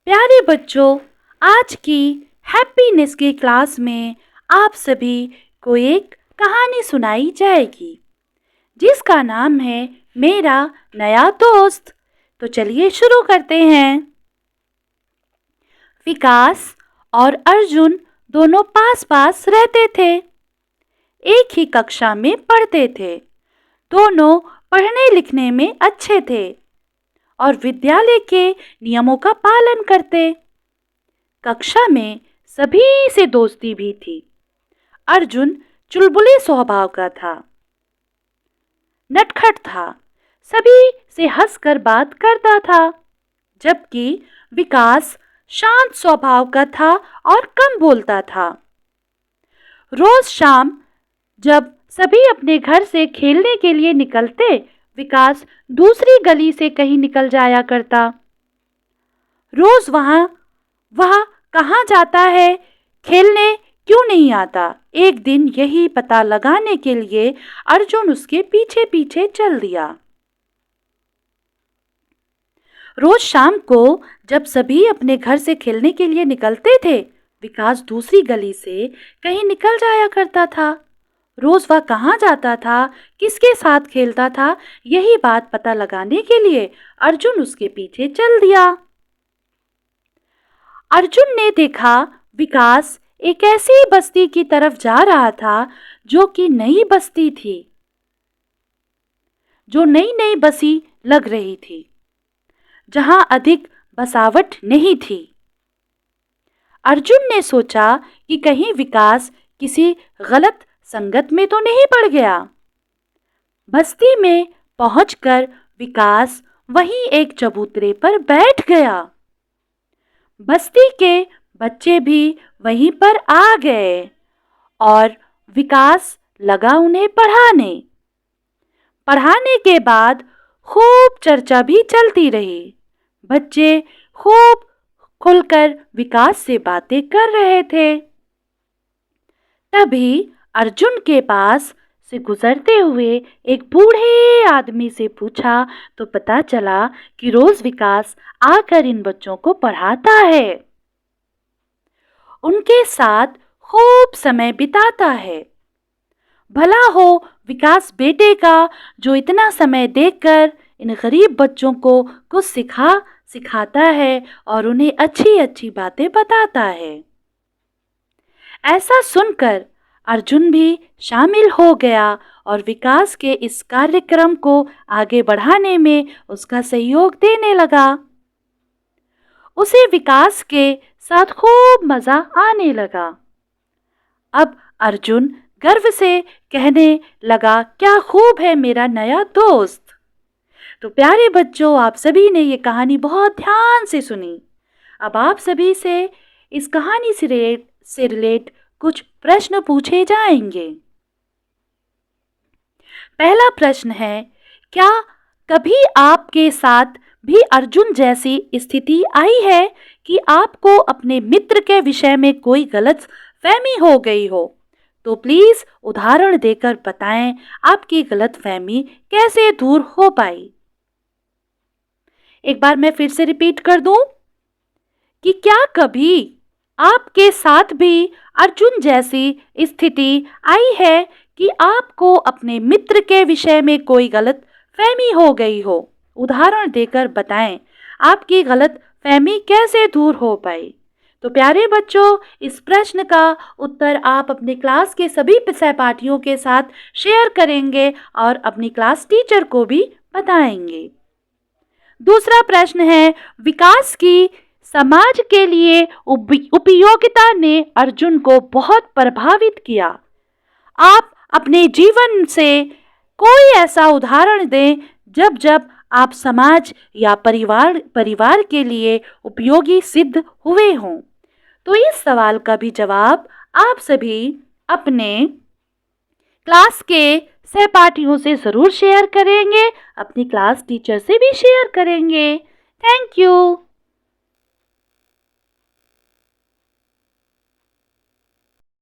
प्यारे बच्चों, आज की हैप्पीनेस की क्लास में आप सभी को एक कहानी सुनाई जाएगी जिसका नाम है मेरा नया दोस्त। तो चलिए शुरू करते हैं। विकास और अर्जुन दोनों पास पास रहते थे, एक ही कक्षा में पढ़ते थे। दोनों पढ़ने लिखने में अच्छे थे और विद्यालय के नियमों का पालन करते। कक्षा में सभी से दोस्ती भी थी। अर्जुन चुलबुले स्वभाव का था, नटखट था, सभी से हंसकर बात करता था, जबकि विकास शांत स्वभाव का था और कम बोलता था। रोज शाम जब सभी अपने घर से खेलने के लिए निकलते, विकास दूसरी गली से कहीं निकल जाया करता। रोज वह कहाँ जाता है, खेलने क्यों नहीं आता? एक दिन यही पता लगाने के लिए अर्जुन उसके पीछे पीछे चल दिया। रोज शाम को जब सभी अपने घर से खेलने के लिए निकलते थे, विकास दूसरी गली से कहीं निकल जाया करता था। रोज वह कहाँ जाता था, किसके साथ खेलता था, यही बात पता लगाने के लिए अर्जुन उसके पीछे चल दिया। अर्जुन ने देखा विकास एक ऐसी बस्ती की तरफ जा रहा था जो कि नई बस्ती थी, जो नई नई बसी लग रही थी, जहां अधिक बसावट नहीं थी। अर्जुन ने सोचा कि कहीं विकास किसी गलत संगत में तो नहीं पड़ गया। बस्ती में पहुंचकर विकास वहीं एक चबूतरे पर बैठ गया। बस्ती के बच्चे भी वहीं पर आ गए और विकास लगा उन्हें पढ़ाने के बाद खूब चर्चा भी चलती रही। बच्चे खूब खुलकर विकास से बातें कर रहे थे। तभी अर्जुन के पास से गुजरते हुए एक बूढ़े आदमी से पूछा तो पता चला कि रोज विकास आकर इन बच्चों को पढ़ाता है, उनके साथ खूब समय बिताता है। भला हो विकास बेटे का, जो इतना समय देकर इन गरीब बच्चों को कुछ सिखाता है और उन्हें अच्छी अच्छी बातें बताता है। ऐसा सुनकर अर्जुन भी शामिल हो गया और विकास के इस कार्यक्रम को आगे बढ़ाने में उसका सहयोग देने लगा। उसे विकास के साथ खूब मजा आने लगा। अब अर्जुन गर्व से कहने लगा, क्या खूब है मेरा नया दोस्त। तो प्यारे बच्चों, आप सभी ने ये कहानी बहुत ध्यान से सुनी। अब आप सभी से इस कहानी से रिलेट कुछ प्रश्न पूछे जाएंगे। पहला प्रश्न है, क्या कभी आपके साथ भी अर्जुन जैसी स्थिति आई है कि आपको अपने मित्र के विषय में कोई गलत फहमी हो गई हो? तो प्लीज उदाहरण देकर बताएं आपकी गलत फहमी कैसे दूर हो पाई। एक बार मैं फिर से रिपीट कर दूं कि क्या कभी आपके साथ भी अर्जुन जैसी स्थिति आई है कि आपको अपने मित्र के विषय में कोई गलत फहमी हो गई हो? उदाहरण देकर बताएं आपकी गलत फहमी कैसे दूर हो पाई। तो प्यारे बच्चों, इस प्रश्न का उत्तर आप अपनी क्लास के सभी सहपाठियों के साथ शेयर करेंगे और अपनी क्लास टीचर को भी बताएंगे। दूसरा प्रश्न है, विकास की समाज के लिए उपयोगिता ने अर्जुन को बहुत प्रभावित किया। आप अपने जीवन से कोई ऐसा उदाहरण दें जब आप समाज या परिवार के लिए उपयोगी सिद्ध हुए हों। तो इस सवाल का भी जवाब आप सभी अपने क्लास के सहपाठियों से ज़रूर शेयर करेंगे, अपनी क्लास टीचर से भी शेयर करेंगे। Thank you.